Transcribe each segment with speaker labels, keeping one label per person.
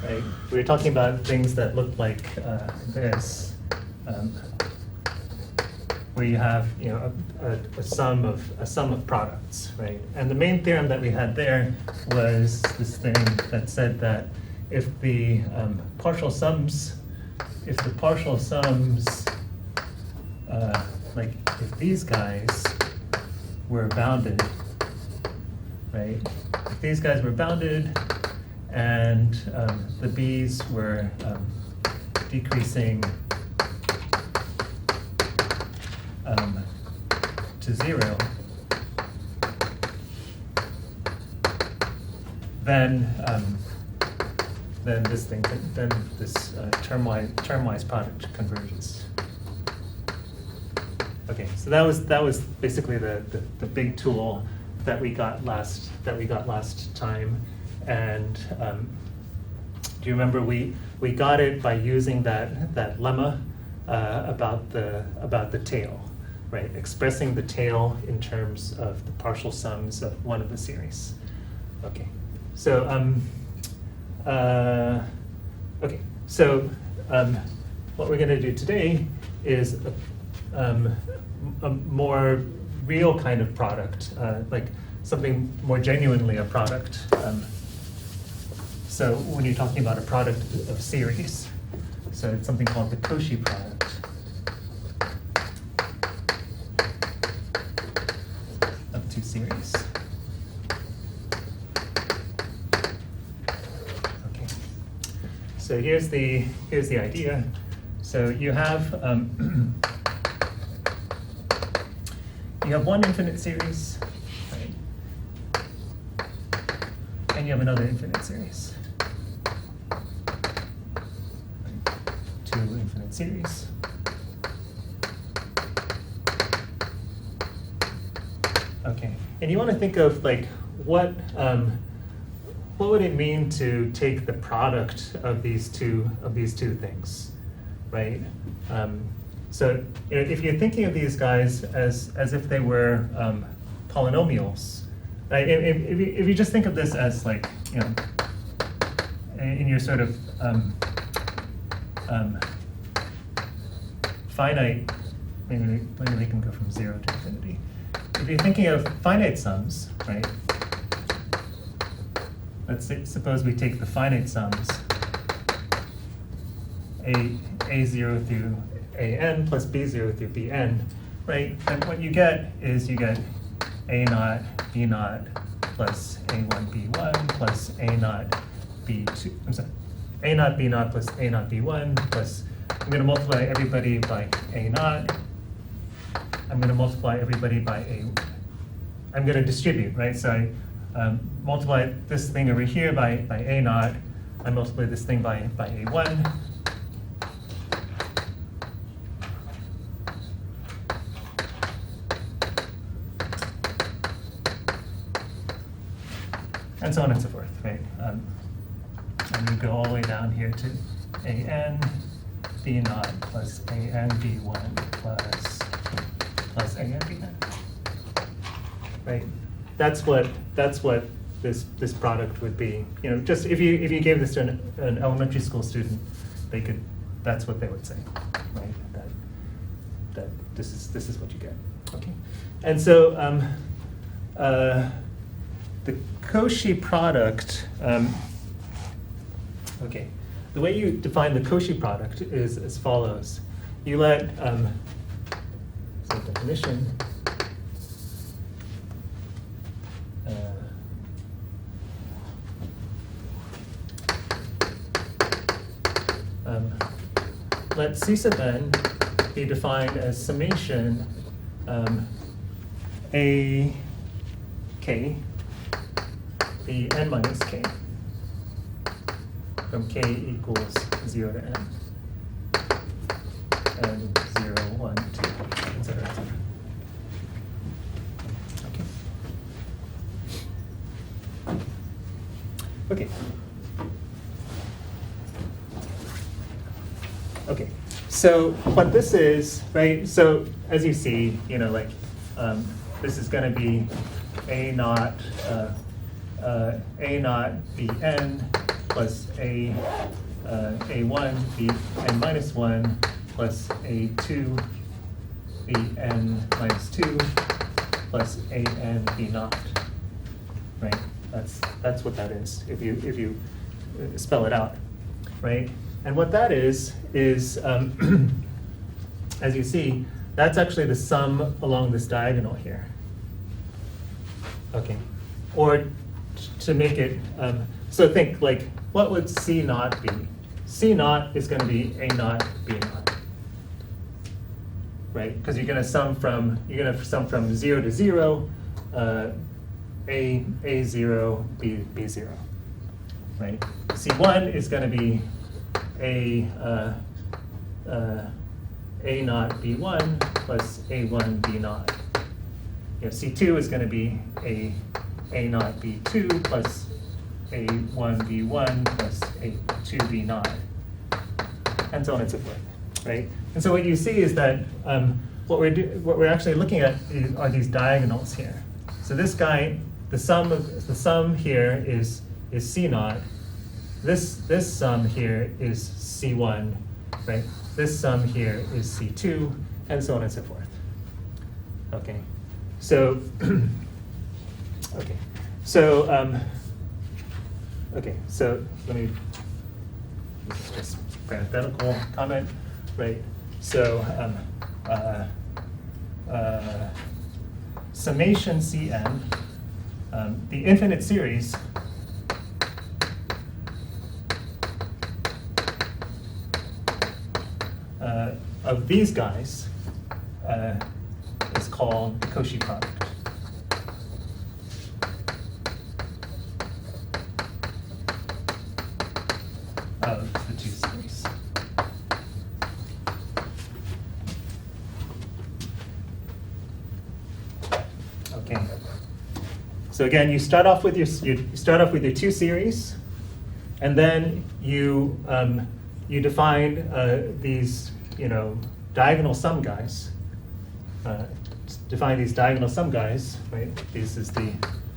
Speaker 1: right? We were talking about things that look like this, where you have, you know, a sum of products, right? And the main theorem that we had there was this thing that said that if the partial sums, like if these guys were bounded, right? If these guys were bounded and the b's were decreasing to 0, then this termwise product converges. Okay, so that was basically the big tool that we got last time, and do you remember we got it by using that lemma about the tail, right? Expressing the tail in terms of the partial sums of one of the series. Okay, so what we're going to do today is a more real kind of product, like something more genuinely a product. So when you're talking about a product of series, so it's something called the Cauchy product. Of two series. Okay. So here's the idea. So you have one infinite series, right? And you have another infinite series. Right? Two infinite series. Okay, and you want to think of like what would it mean to take the product of these two things, right? So you know, if you're thinking of these guys as if they were polynomials, right? If you just think of this as like, you know, in your sort of finite, maybe they can go from 0 to infinity. If you're thinking of finite sums, right? Suppose we take the finite sums a0 through an plus b0 through bn, right? And what you get is you get a naught b naught plus a1 b1 plus a naught b2. I'm sorry, a naught b naught plus a naught b1 plus. I'm going to multiply everybody by a naught. I'm going to multiply everybody by a. I'm going to distribute, right? So I multiply this thing over here by a naught. I multiply this thing by a1. And so on and so forth, right? And you go all the way down here to an b naught plus an b1 plus an bn, right? That's what this product would be. You know, just if you gave this to an elementary school student, that's what they would say, right? That this is what you get. Okay, and so the Cauchy product, okay, the way you define the Cauchy product is as follows. You let, so definition, let C sub n be defined as summation a k be n minus k from k equals 0 to n and 0, 1, 2, etc., etc. Okay. Okay. So what this is, right? So as you see, you know, like this is going to be a naught bn plus a1 bn minus 1 plus a2 bn minus 2 plus an b naught, right? That's what that is if you spell it out, right? And what that is as you see, that's actually the sum along this diagonal here. Okay, or to make it, so think like, what would C naught be? C naught is going to be A naught, B naught, right? Because you're going to sum from 0 to 0, A0, B0, right? C1 is going to be A naught B1 plus A1 B naught. C2 is going to be A naught B2 plus A1 B1 plus A2 B naught, and so on and so forth, right? And so what you see is that what we're actually looking at are these diagonals here. So this guy, the sum here is C naught. This sum here is C1, right? This sum here is C2, and so on and so forth. Okay, so okay, so okay, so let me. This is just parenthetical comment, right? So summation Cn, the infinite series. Of these guys is called the Cauchy product. Of the two series. Okay. So again, you start off with your two series, and then you define these, diagonal sum guys. Define these diagonal sum guys, right? This is the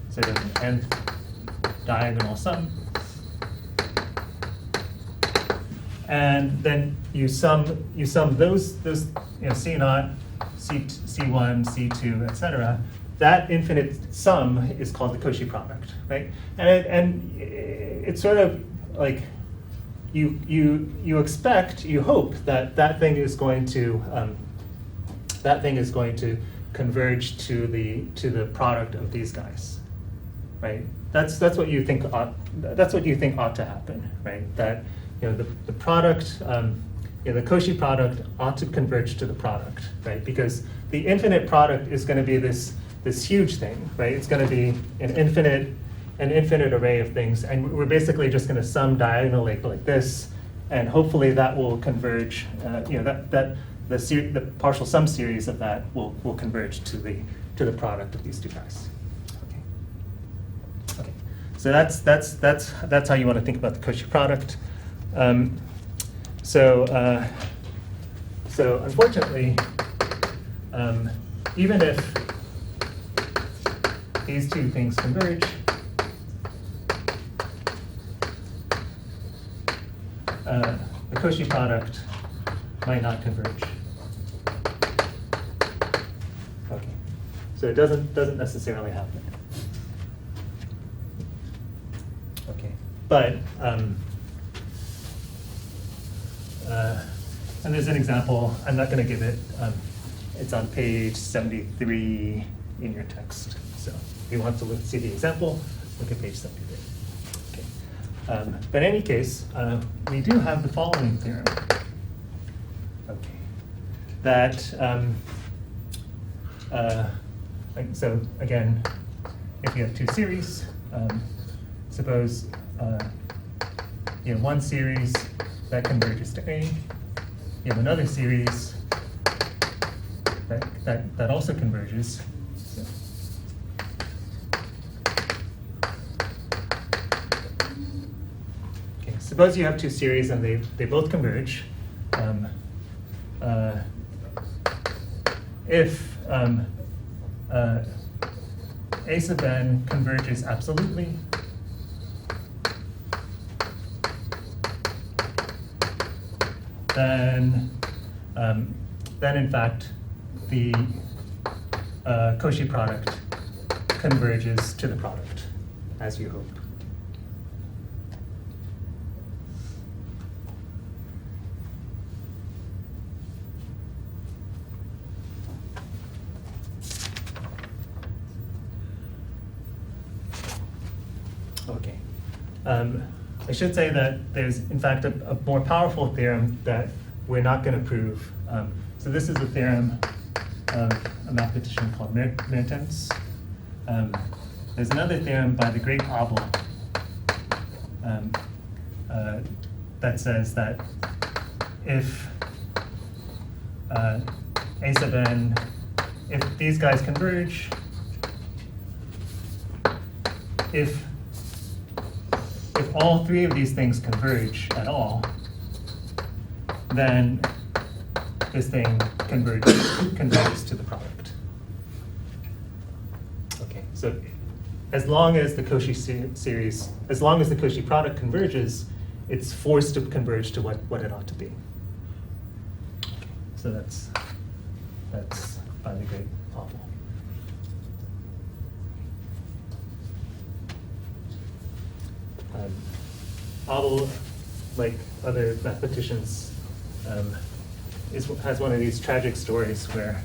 Speaker 1: sort of nth diagonal sum. And then you sum those C naught, C1, C2, etc. That infinite sum is called the Cauchy product, right? And it's sort of like you expect, you hope that thing is going to converge to the product of these guys, right? That's what you think ought to happen, right? That the product, the Cauchy product ought to converge to the product, right? Because the infinite product is going to be this huge thing, right? It's going to be an infinite array of things, and we're basically just going to sum diagonally like this, and hopefully that will converge. The partial sum series of that will converge to the product of these two guys. Okay. So that's how you want to think about the Cauchy product. So unfortunately, even if these two things converge, the Cauchy product might not converge. Okay, so it doesn't necessarily happen. Okay, but and there's an example. I'm not going to give it. It's on page 73 in your text. So if you want to see the example, look at page 73. But in any case, we do have the following theorem. Okay, that so again, if you have two series, suppose you have one series that converges to A, you have another series that also converges. So, suppose you have two series and they both converge. If A sub n converges absolutely, then in fact the Cauchy product converges to the product, as you hope. Okay. I should say that there's, in fact, a more powerful theorem that we're not going to prove. So this is a theorem of a mathematician called Mertens. There's another theorem by the great Abel that says that if A sub n, if these guys converge, if all three of these things converge at all, then this thing converges to the product. Okay, so as long as the Cauchy series, as long as the Cauchy product converges, it's forced to converge to what it ought to be. So that's by the great Abel. Abel, like other mathematicians, has one of these tragic stories where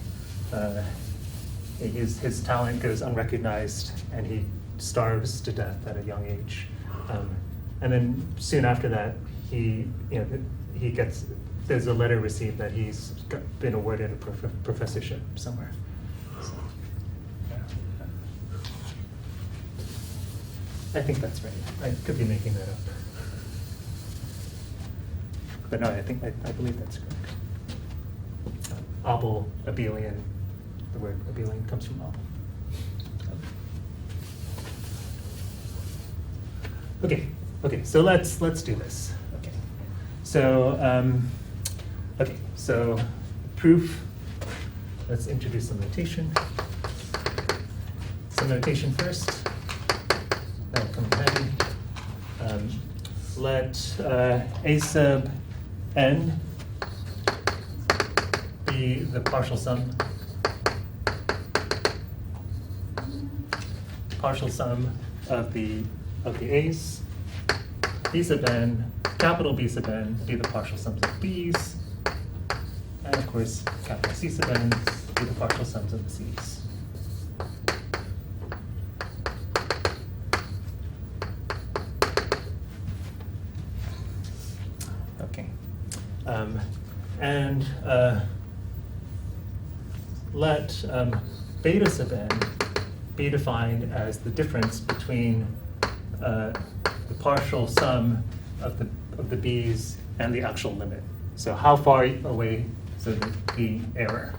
Speaker 1: his talent goes unrecognized and he starves to death at a young age. And then soon after that, there's a letter received that he's been awarded a professorship somewhere. So, yeah. I think that's right. I could be making that up. But no, I believe that's correct. Abel, Abelian, the word Abelian comes from Abel. Okay, so let's do this. Okay, so proof. Let's introduce some notation. Some notation first. That'll come in handy. Let A sub n be the partial sum of the a's. B sub n, capital B sub n, be the partial sums of b's, and of course capital C sub n be the partial sums of the c's. Okay, and let beta sub n be defined as the difference between the partial sum of the b's and the actual limit. So how far away, so the error.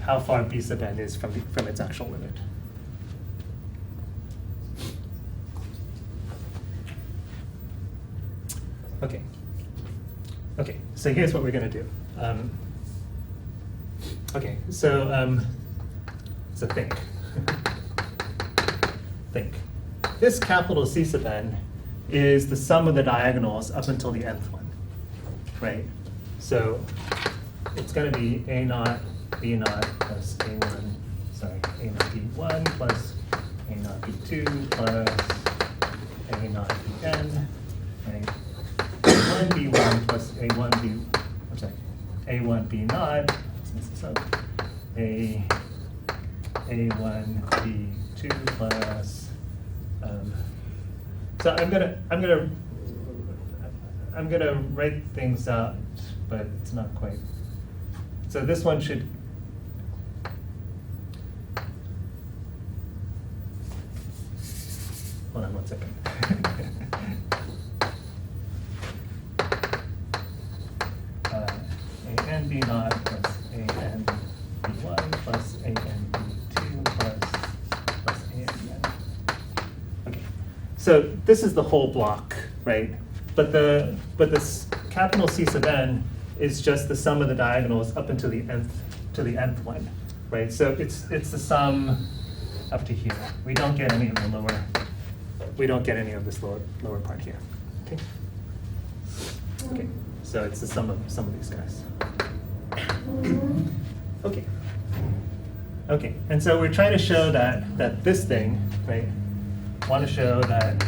Speaker 1: How far b sub n is from its actual limit. Okay, so here's what we're going to do. So think. This capital C sub n is the sum of the diagonals up until the nth one, right? So it's going to be A naught, B naught plus A1, sorry, A naught B1 plus A naught B2 plus A naught Bn, right? A1 B1 plus A1 B, I'm sorry, A1 B naught, let's mess this up, A1 B2 plus, so I'm gonna write things out, but it's not quite. So this one should, hold on 1 second. A n b naught plus A n b1 plus A n b2 plus A n bn. Okay, so this is the whole block, right? But this capital C sub n is just the sum of the diagonals up until the nth one, right? So it's the sum up to here. We don't get any of the lower, we don't get any of this lower part here. Okay. Okay. So it's the sum of these guys. Okay. Okay. And so we're trying to show that this thing, right? Want to show that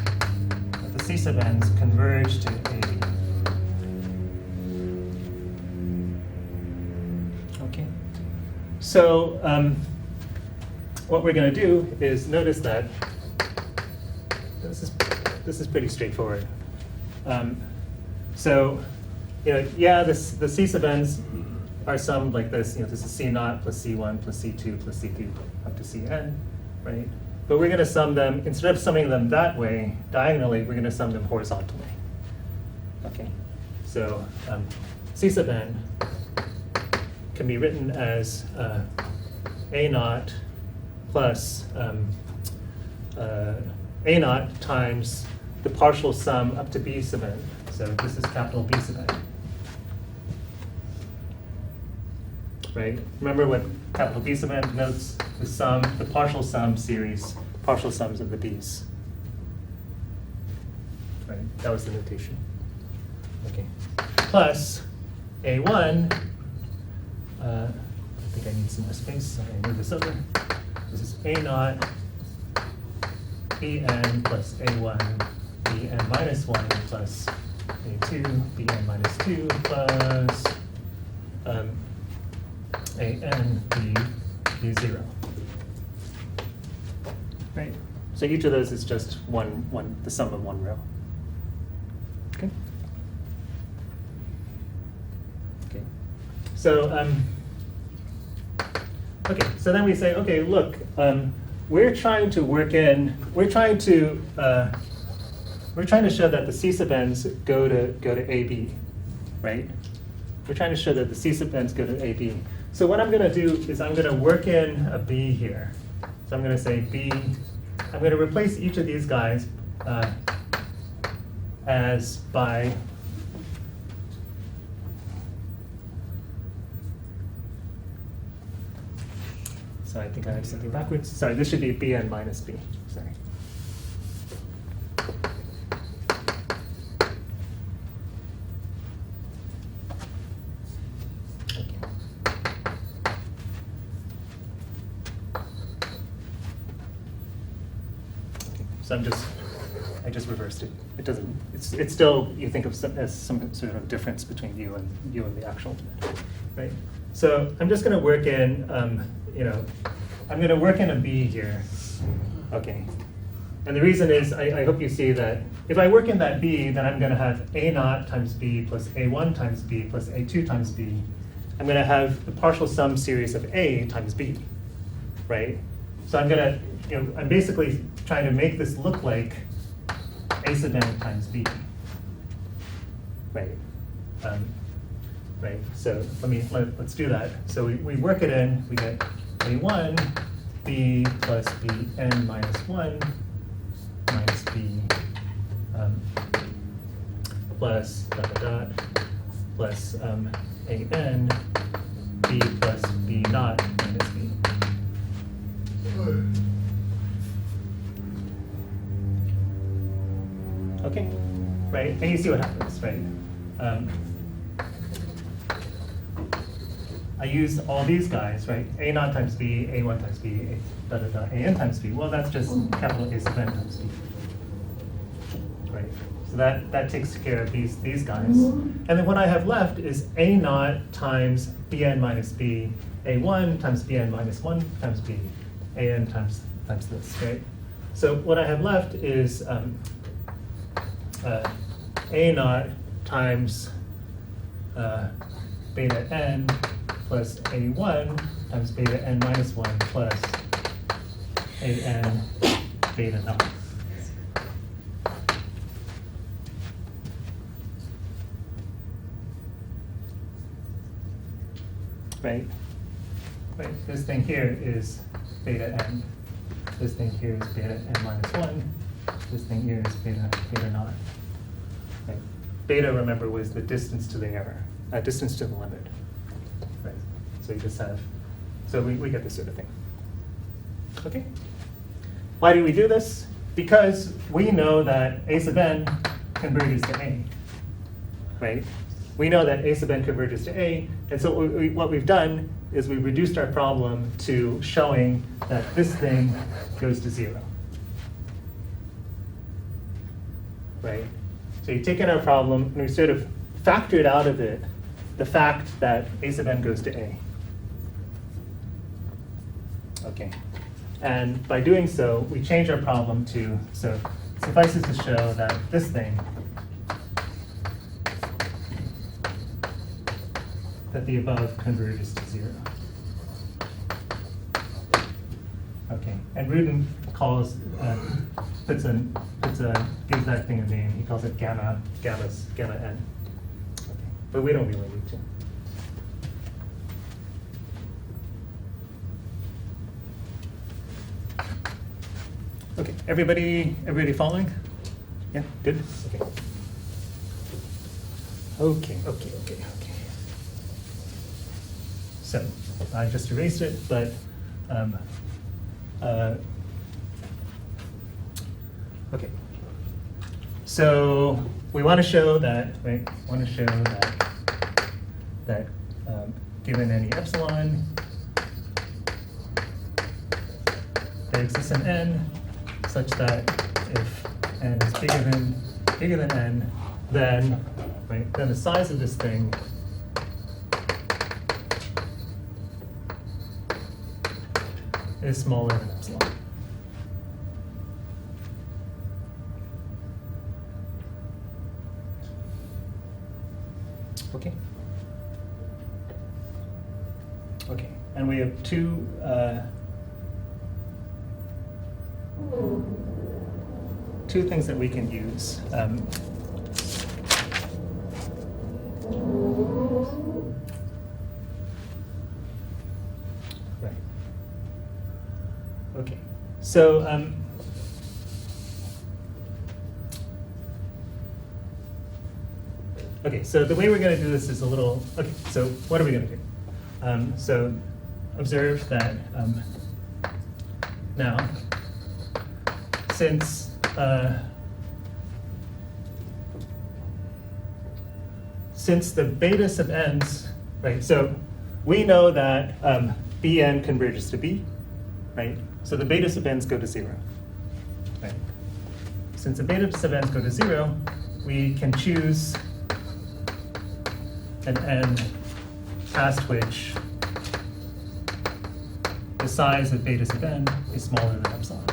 Speaker 1: the C sub n's converge to AB. Okay. So what we're going to do is notice that this is pretty straightforward. So, yeah, the C sub n's are summed like this. This is C0 plus C1 plus C2 plus C3 up to Cn, right? But we're going to sum them, instead of summing them that way, diagonally, we're going to sum them horizontally. Okay, so C sub n can be written as A0 plus A0 times the partial sum up to B sub n. So this is capital B sub n. Right? Remember what capital B sub n denotes? The sum, the partial sum series, partial sums of the b's. Right? That was the notation. Okay. Plus A1, I think I need some more space, so I'm going to move this over. This is A0 Bn plus A1 Bn minus 1 plus A2 Bn minus 2 plus An B0. Right? So each of those is just the sum of one row. Okay? Okay. So okay, so then we say, okay, look, we're trying to show that the C sub n's go to AB, right? We're trying to show that the C sub n's go to AB. So what I'm going to do is I'm going to work in a B here. So I'm going to say B. I'm going to replace each of these guys as by so I think I have something backwards. Sorry, this should be Bn minus B. Sorry. So I just reversed it. It doesn't. It's still, you think of as some sort of difference between you and the actual, right? So I'm just going to work in, I'm going to work in a B here, okay. And the reason is, I hope you see that if I work in that B, then I'm going to have A0 times B plus A1 times B plus A2 times B. I'm going to have the partial sum series of A times B, right? So I'm going to, I'm basically trying to make this look like A sub n times B, right? Right. So let's do that. So we work it in. We get A1 B plus Bn minus 1 minus B plus plus An B plus B naught minus B. Okay, right? And you see what happens, right? I use all these guys, right? A0 times B, A1 times B, An times B. Well, that's just capital A sub n times B. Right? So that takes care of these guys. And then what I have left is A0 times Bn minus B, A1 times Bn minus 1 times B, An times this, right? So what I have left is A0 times beta n plus A1 times beta n minus 1 plus An beta naught. Right? Right. This thing here is beta n. This thing here is beta n minus 1. This thing here is beta naught. Right. Beta, remember, was the distance to the error, distance to the limit. Right. So you just have, so we get this sort of thing. Okay? Why do we do this? Because we know that A sub n converges to A, right? We know that A sub n converges to A, and so what we've done is we've reduced our problem to showing that this thing goes to 0, right? So you've taken our problem and we sort of factored out of it the fact that A sub n goes to A. Okay, and by doing so, we change our problem to, so it suffices to show that this thing, that the above converges to 0. Okay, and Rudin calls, gives that thing a name. He calls it gamma n. Okay, but we don't really need to. Okay, everybody following? Yeah, good. Okay. Okay. So I just erased it, but okay. So we want to show that, right? That given any epsilon, there exists an n such that if n is bigger than n, then the size of this thing is smaller than epsilon. Okay. Okay, and we have two things that we can use. Right. Okay. So okay. So the way we're going to do this is a little. Okay. So what are we going to do? So observe that now, since the beta sub n's, right? So we know that Bn converges to B, right? So the beta sub n's go to 0, right? Since the beta sub n's go to 0, we can choose an n past which the size of beta sub n is smaller than epsilon.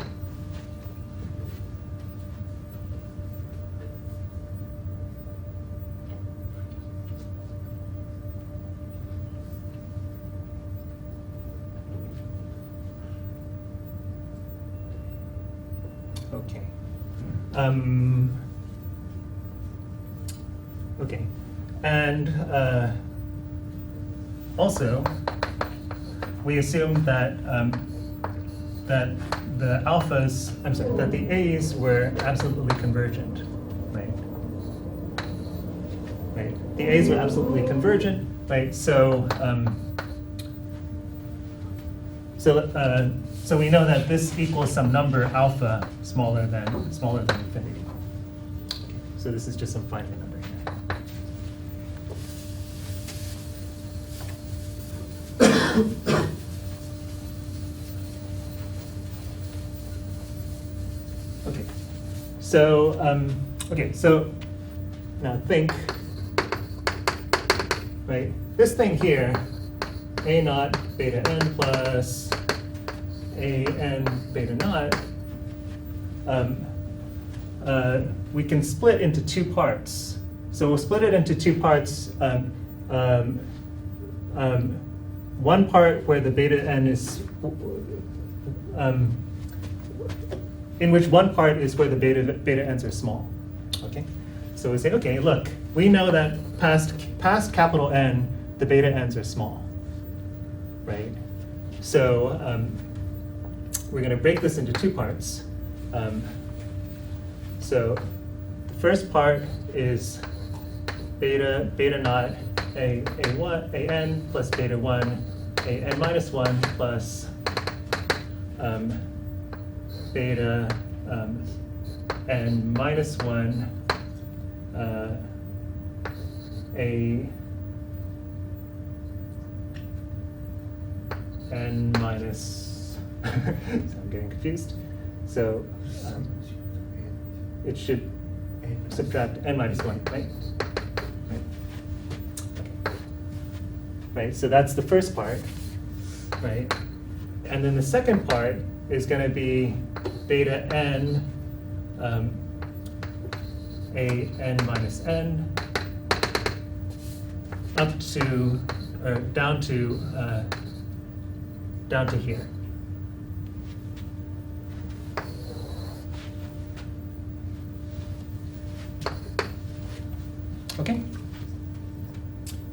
Speaker 1: Okay. Okay. And also, we assumed that that the alphas, that the A's were absolutely convergent, right? Right. The A's were absolutely convergent, right? So so we know that this equals some number alpha smaller than infinity. Okay. So this is just some finite number here. Okay. So so now think, right? This thing here, A naught beta n plus A n beta naught, we can split into two parts. So we'll split it into two parts. One part where the beta n is, in which one part is where the beta n's are small. Okay, so we say, okay, look, we know that past capital N, the beta n's are small, right? So we're going to break this into two parts. So the first part is beta naught an plus beta 1 an minus 1 plus beta n minus 1 a n minus, so I'm getting confused. So it should subtract n minus 1, right? Right, so that's the first part, right? And then the second part is going to be beta n a n minus n up to, or down to here. Okay?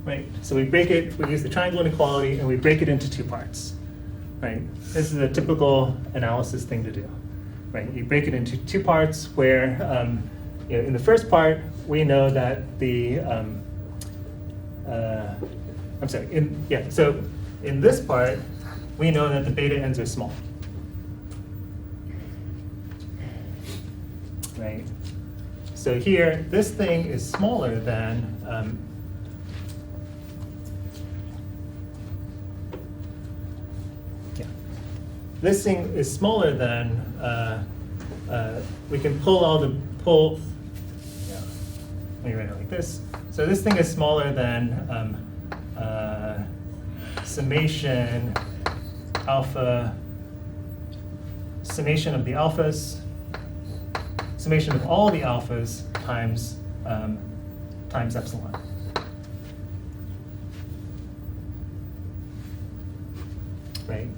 Speaker 1: Right, so we break it, we use the triangle inequality and we break it into two parts, right? This is a typical analysis thing to do, right? You break it into two parts where, you know, in the first part, we know that the, so in this part, we know that the beta n's are small, right? So here, this thing is smaller than, this thing is smaller than, we can pull, yeah, let me write it like this. So this thing is smaller than summation alpha, summation of the alphas, summation of all the alphas times, times epsilon. Right?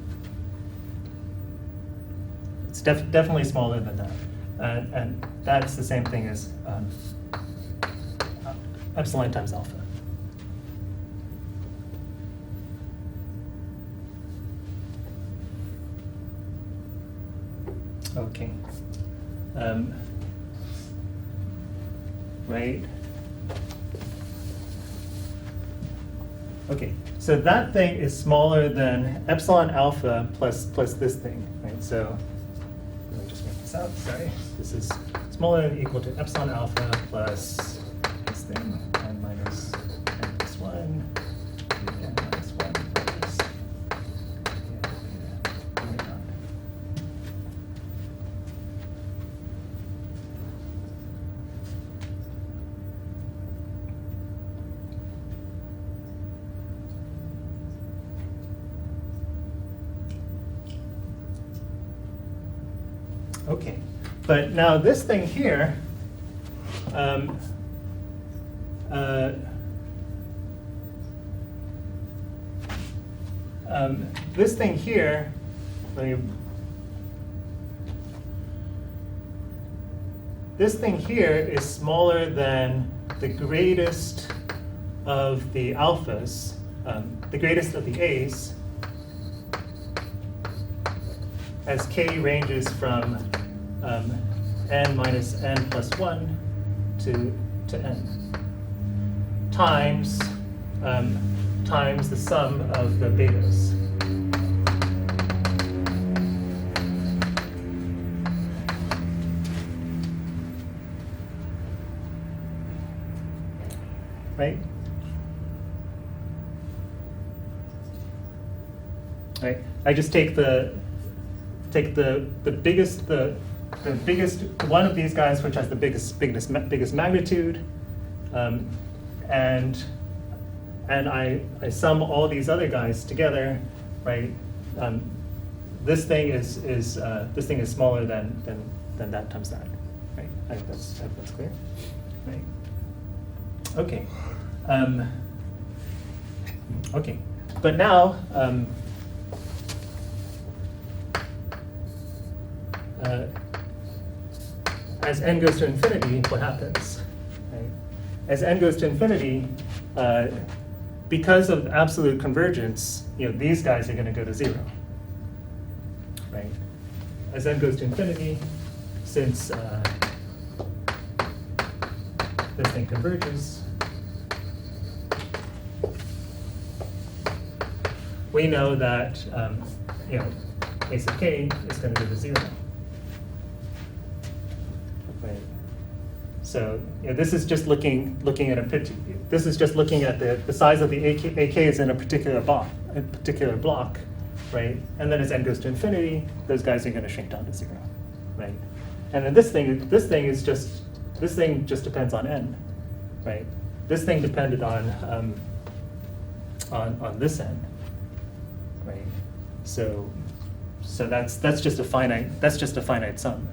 Speaker 1: It's definitely smaller than that. And that's the same thing as epsilon times alpha. Okay. Right. Okay, so that thing is smaller than epsilon alpha plus this thing, right? So let me just make this out, sorry. This is smaller than or equal to epsilon alpha plus this thing, n minus 1, n minus 1 plus okay, but now this thing here, this thing here, this thing here is smaller than the greatest of the alphas, the greatest of the a's, as k ranges from n minus n plus 1 to n, times the sum of the betas. Right? Right. I just take the biggest one of these guys, which has the biggest magnitude, and I sum all these other guys together, right? This thing is smaller than that times that, right? I hope that's clear, right? Okay. Okay, but now. As n goes to infinity, what happens? Right? As n goes to infinity, because of absolute convergence, these guys are going to go to 0. Right? As n goes to infinity, since this thing converges, we know that a sub k is going to go to 0. So this is just looking at this is just looking at the size of the AKs in a particular block, right? And then as n goes to infinity, those guys are going to shrink down to 0, right? And then this thing just depends on n, right? This thing depended on this n, right? So that's just a finite sum,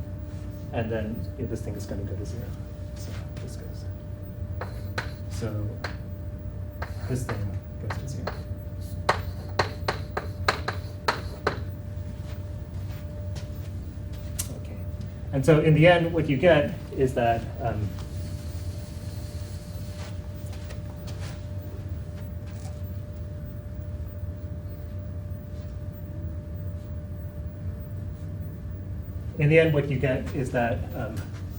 Speaker 1: and then this thing is going to go to 0. So this goes. So this thing goes to 0. Okay, and so in the end, what you get is that. In the end, what you get is that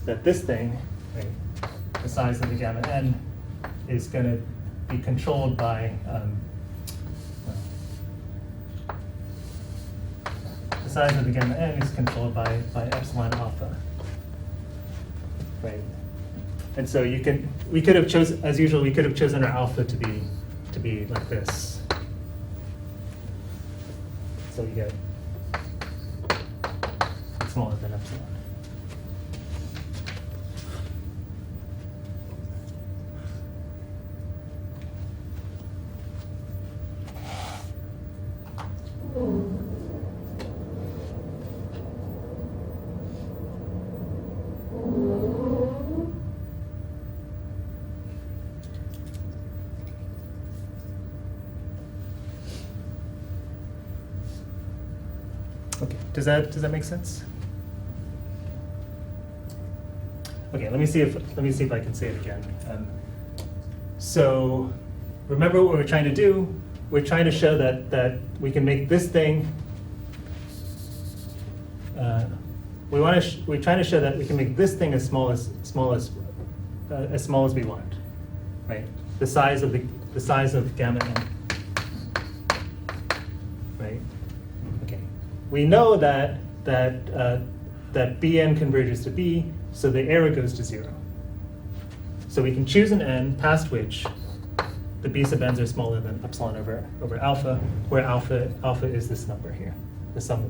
Speaker 1: that this thing, right, the size of the gamma n, is going to be controlled by the size of the gamma n is controlled by epsilon alpha, right? And so we could have chosen, as usual, we could have chosen our alpha to be like this. So you get smaller than epsilon. Okay, does that make sense? Okay, let me see if I can say it again. So remember what we're trying to do? We're trying to show that we can make this thing. We're trying to show that we can make this thing as small as we want, right? The size of gamma n, right? Okay. We know that Bn converges to B. So the error goes to 0. So we can choose an n past which the b sub n's are smaller than epsilon over alpha, where alpha is this number here, the sum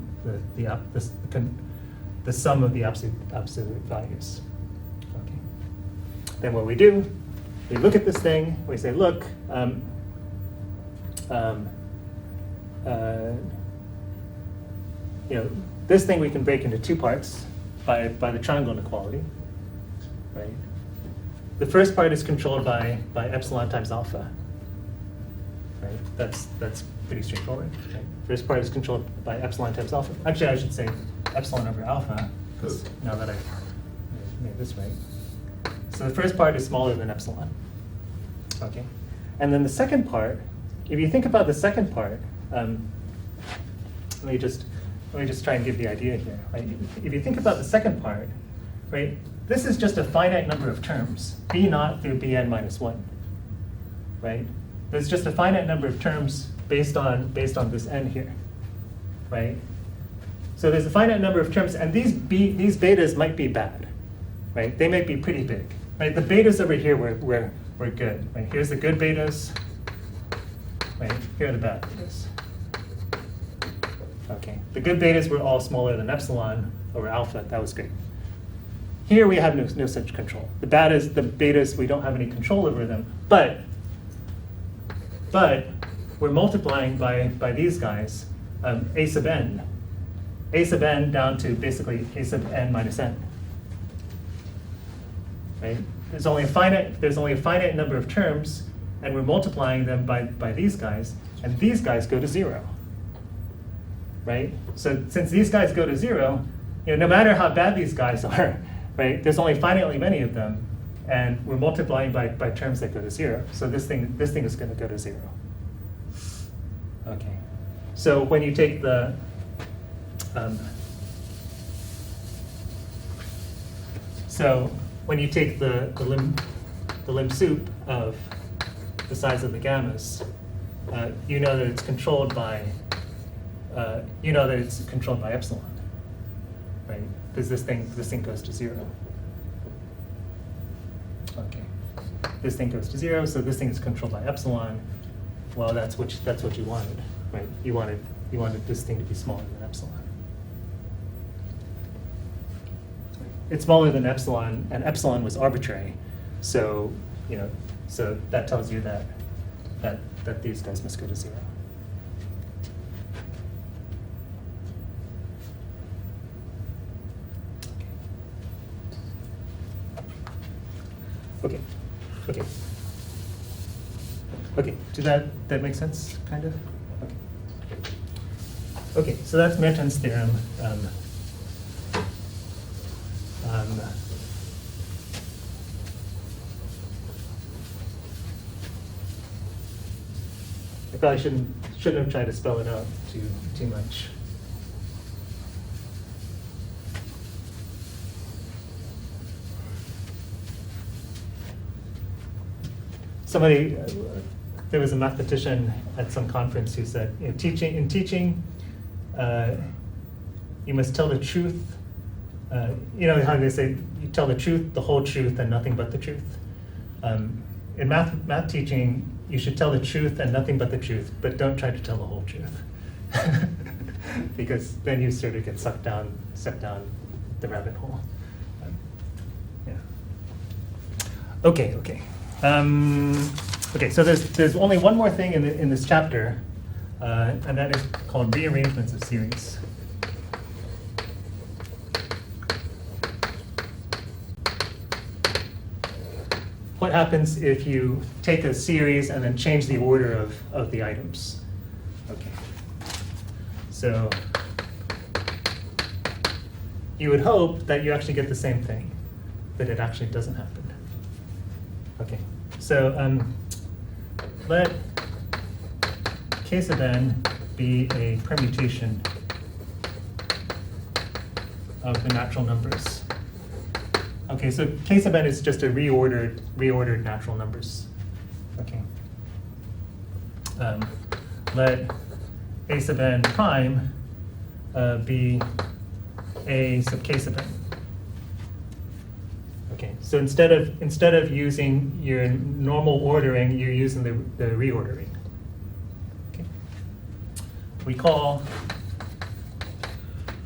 Speaker 1: of the absolute values. Okay. Then what we do, we look at this thing. We say, look, this thing we can break into two parts by the triangle inequality, right? The first part is controlled by epsilon times alpha, right? That's pretty straightforward, right? First part is controlled by epsilon times alpha. Actually, I should say epsilon over alpha, because now that I've made this right. So the first part is smaller than epsilon, okay? And then the second part, if you think about the second part, let me just try and give the idea here, right? If you think about the second part, right, this is just a finite number of terms, b naught through bn minus 1, right? There's just a finite number of terms based on this n here, right? So there's a finite number of terms, and these betas might be bad, right? They might be pretty big, right? The betas over here were good, right? Here's the good betas, right? Here are the bad betas. Okay, the good betas were all smaller than epsilon over alpha. That was great. Here we have no such control. The betas, we don't have any control over them. But we're multiplying by these guys, a sub n down to basically a sub n minus n. Right? There's only a finite number of terms, and we're multiplying them by these guys, and these guys go to 0. Right? So since these guys go to 0, no matter how bad these guys are, right? There's only finitely many of them, and we're multiplying by terms that go to 0. So this thing is going to go to 0. Okay. So when you take the lim sup of the size of the gammas, you know that it's controlled by epsilon, right? Because this thing goes to 0. Okay, this thing goes to 0, so this thing is controlled by epsilon. Well, that's what you wanted, right? You wanted this thing to be smaller than epsilon. It's smaller than epsilon, and epsilon was arbitrary, so so that tells you that these guys must go to 0. Okay. Does that make sense, kind of? Okay, so that's Mertens theorem. I probably shouldn't have tried to spell it out too much. Somebody, there was a mathematician at some conference who said, in teaching, you must tell the truth. You know how they say you tell the truth, the whole truth, and nothing but the truth. In math teaching, you should tell the truth and nothing but the truth, but don't try to tell the whole truth, because then you sort of get sucked down the rabbit hole. Yeah. Okay. Okay, so there's only one more thing in this chapter, and that is called rearrangements of series. What happens if you take a series and then change the order of the items? Okay, so you would hope that you actually get the same thing, but it actually doesn't happen. Okay, so let k sub n be a permutation of the natural numbers. Okay, so k sub n is just a reordered natural numbers. Okay. Let a sub n prime be a sub k sub n. Okay, so instead of using your normal ordering, you're using the reordering. Okay. We call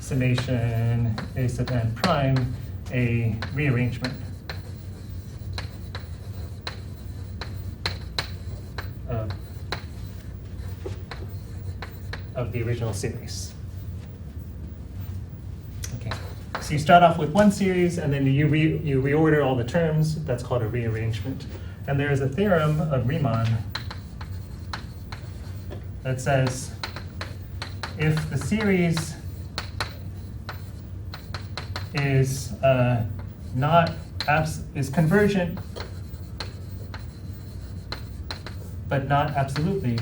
Speaker 1: summation a sub n prime a rearrangement of the original series. Okay, so you start off with one series and then you reorder all the terms. That's called a rearrangement. And there is a theorem of Riemann that says if the series is is convergent, but not absolutely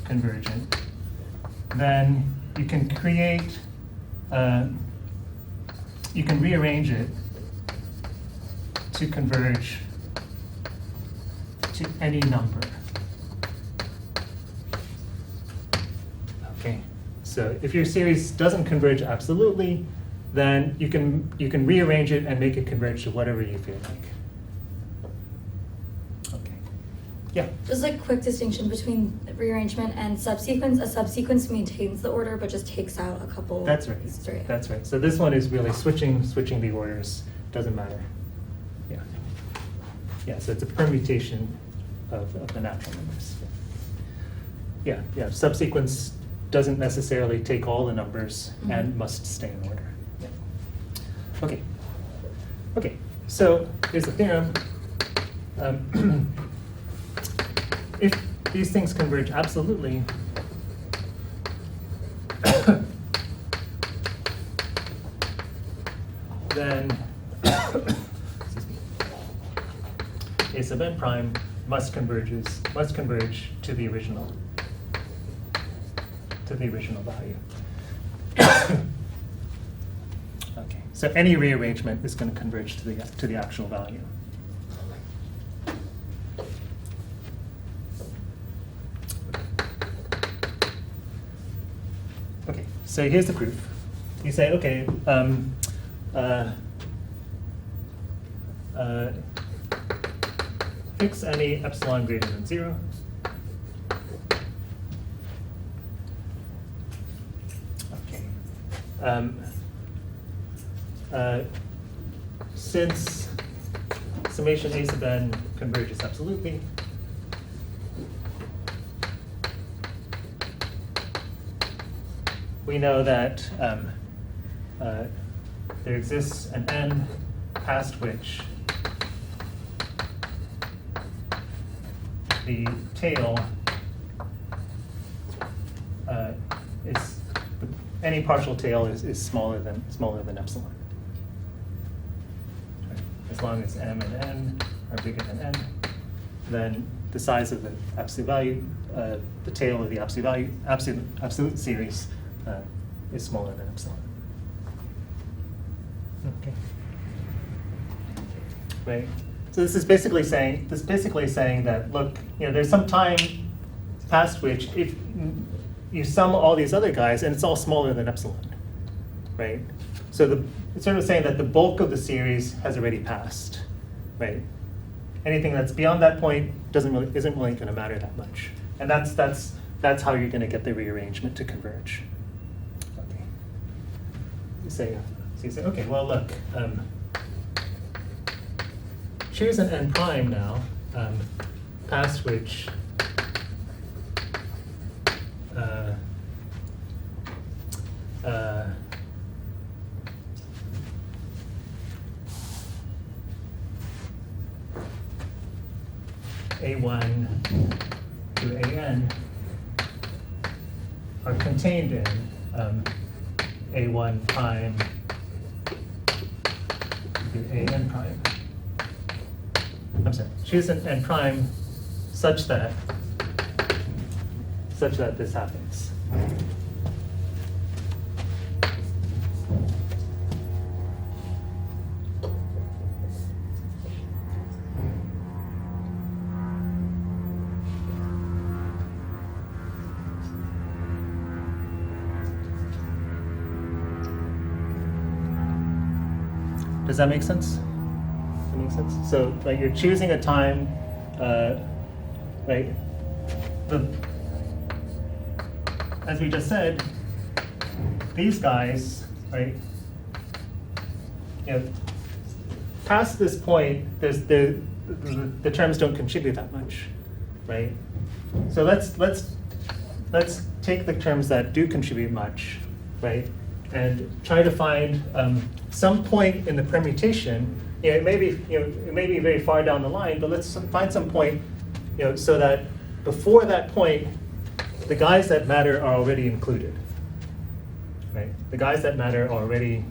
Speaker 1: convergent, then you can create, you can rearrange it to converge to any number. Okay. So if your series doesn't converge absolutely, then you can rearrange it and make it converge to whatever you feel like. Okay. Yeah.
Speaker 2: Just a quick distinction between rearrangement and subsequence. A subsequence maintains the order but just takes out a couple.
Speaker 1: That's right.
Speaker 2: Pieces.
Speaker 1: That's right. So this one is really switching the orders. Doesn't matter. Yeah. Yeah. So it's a permutation of the natural numbers. Yeah. Subsequence doesn't necessarily take all the numbers and must stay in order. Yeah. Okay, so here's the theorem. If these things converge absolutely, then excuse me, a sub n prime must converge to the original value. Okay, so any rearrangement is going to converge to the actual value. Okay, so here's the proof. You say, okay, fix any epsilon greater than 0. Okay. Since summation a sub n converges absolutely, we know that there exists an n past which the tail is any partial tail is smaller than epsilon. As long as m and n are bigger than n, then the size of the absolute value, the tail of the absolute series is smaller than epsilon. Okay. Right. So this is basically saying that, look, there's some time past which if you sum all these other guys and it's all smaller than epsilon, right? So it's sort of saying that the bulk of the series has already passed, right? Anything that's beyond that point isn't really going to matter that much, and that's how you're going to get the rearrangement to converge. Okay. So you say, okay, well look, choose an n prime now, past which A1 to AN are contained in A1 prime to AN prime. I'm sorry, choose an n prime such that this happens. Does that make sense? That makes sense? So, like, you're choosing a time, right? As we just said, these guys, right? Past this point, the terms don't contribute that much, right? So let's take the terms that do contribute much, right? And try to find some point in the permutation. It may be very far down the line, but let's find some point, so that before that point, the guys that matter are already included, right? The guys that matter are already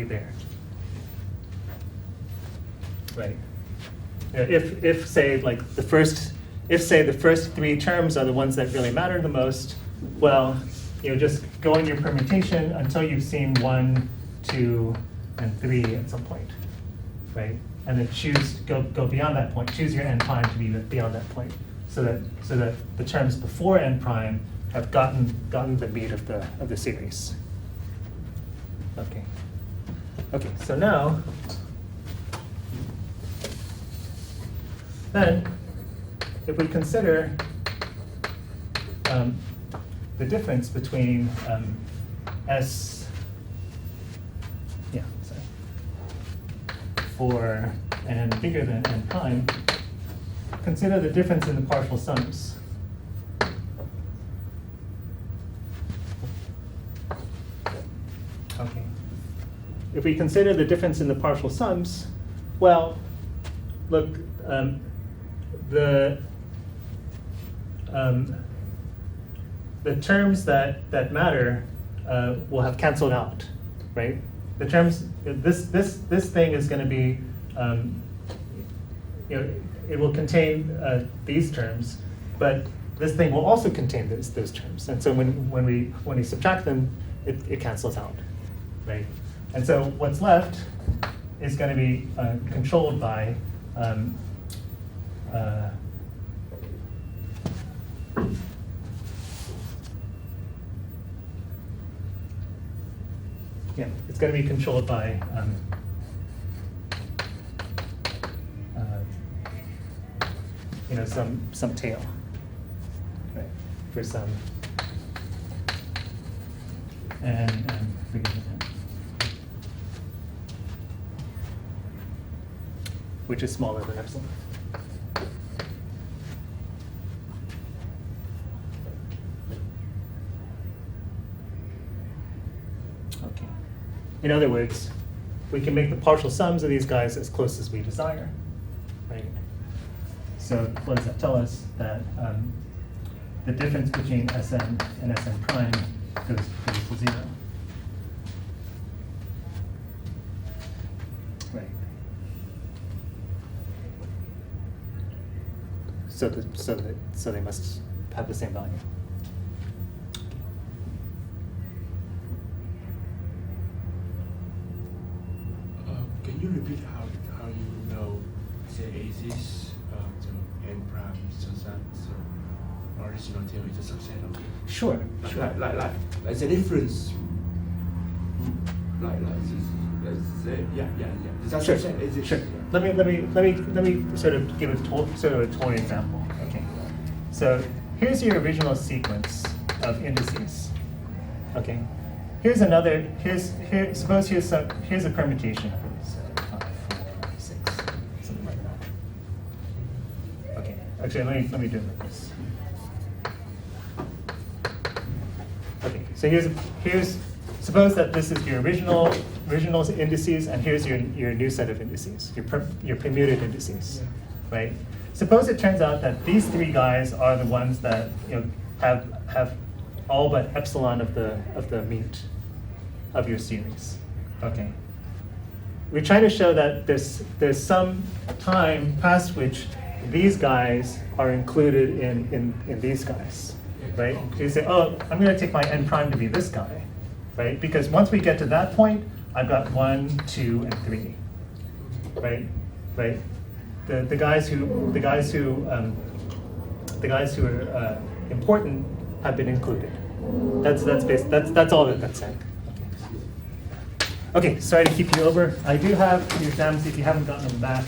Speaker 1: there, right? If say the first three terms are the ones that really matter the most, well, just go in your permutation until you've seen 1, 2, and 3 at some point, right? And then go beyond that point. Choose your n prime to be beyond that point, so that the terms before n prime have gotten the meat of the series. Okay. Okay. So now, then, if we consider the difference between for n bigger than n prime, consider the difference in the partial sums. Okay. If we consider the difference in the partial sums, well, look, the terms that matter will have canceled out, right? The terms, this thing is going to be, it will contain these terms, but this thing will also contain those terms. And so when we subtract them, it cancels out, right? And so what's left is going to be controlled by Yeah, it's going to be controlled by you know, some tail, right? For some and forget it, which is smaller than epsilon. Okay. In other words, we can make the partial sums of these guys as close as we desire, right? So what does that tell us? That the difference between Sn and Sn prime goes to 0. Right. So they must have the same value.
Speaker 3: Can you repeat how you know, say, axis to n prime such that the original tail is a subset of it?
Speaker 1: Sure.
Speaker 3: Like the difference. Like let's say, yeah. Is that
Speaker 1: Sure.
Speaker 3: subset? Is it?
Speaker 1: Sure. Let me sort of give a toy example. Okay. So here's your original sequence of indices. Okay. Suppose here's a permutation of these 5, 4, 6, something like that. Okay. Actually, let me do it like this. Okay. So here's suppose that this is your original indices, and here's your new set of indices, your permuted indices, right? Suppose it turns out that these three guys are the ones that, you know, have all but epsilon of the meat of your series. Okay. We're trying to show that there's some time past which these guys are included in these guys, right? So you say, oh, I'm going to take my n prime to be this guy, right? Because once we get to that point, I've got 1, 2, and 3, right? Right. The guys who are important have been included. That's all that's saying. Okay, sorry to keep you over. I do have your exams if you haven't gotten them back.